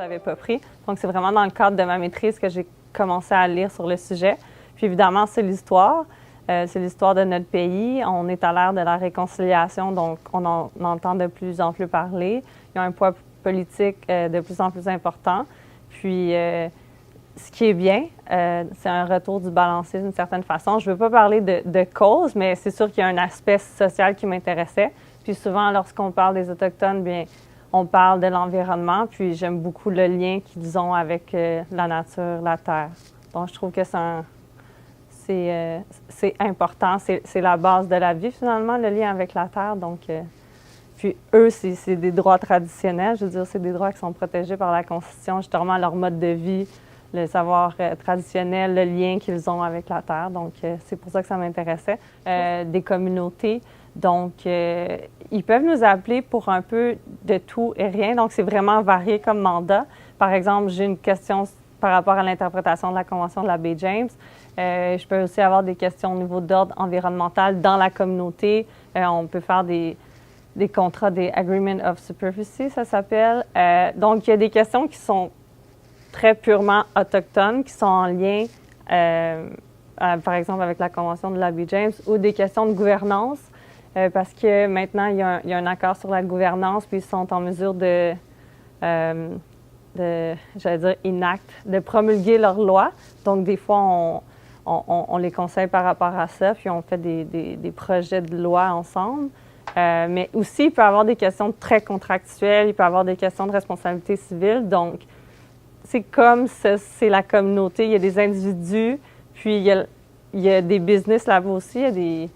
l'avais pas pris. Donc, c'est vraiment dans le cadre de ma maîtrise que j'ai commencé à lire sur le sujet. Puis évidemment, c'est l'histoire. C'est l'histoire de notre pays. On est à l'ère de la réconciliation, donc on en entend de plus en plus parler. Il y a un poids politique de plus en plus important. Puis, ce qui est bien, c'est un retour du balancier d'une certaine façon. Je ne veux pas parler de cause, mais c'est sûr qu'il y a un aspect social qui m'intéressait. Puis souvent, lorsqu'on parle des Autochtones, bien, on parle de l'environnement. Puis j'aime beaucoup le lien qu'ils ont avec la nature, la terre. Donc, je trouve que c'est important. C'est la base de la vie, finalement, le lien avec la terre. Donc, puis eux, c'est des droits traditionnels. Je veux dire, c'est des droits qui sont protégés par la Constitution, justement, leur mode de vie, le savoir traditionnel, le lien qu'ils ont avec la terre. Donc, c'est pour ça que ça m'intéressait. Des communautés. Donc, ils peuvent nous appeler pour un peu de tout et rien. Donc, c'est vraiment varié comme mandat. Par exemple, j'ai une question par rapport à l'interprétation de la Convention de la baie James. Je peux aussi avoir des questions au niveau d'ordre environnemental dans la communauté. On peut faire des contrats, des Agreement of Superficie, ça s'appelle. Donc, il y a des questions qui sont très purement autochtones, qui sont en lien, par exemple, avec la Convention de la baie James, ou des questions de gouvernance, parce que maintenant, il y a un accord sur la gouvernance, puis ils sont en mesure j'allais dire, de promulguer leurs lois. Donc, des fois, on les conseille par rapport à ça, puis on fait des projets de loi ensemble. Mais aussi, il peut y avoir des questions très contractuelles, il peut y avoir des questions de responsabilité civile. Donc, c'est comme c'est la communauté, il y a des individus, puis il y a des business là-bas aussi, il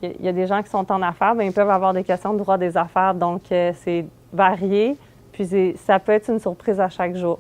y a des gens qui sont en affaires, bien, ils peuvent avoir des questions de droit des affaires. Donc, c'est varié, puis ça peut être une surprise à chaque jour.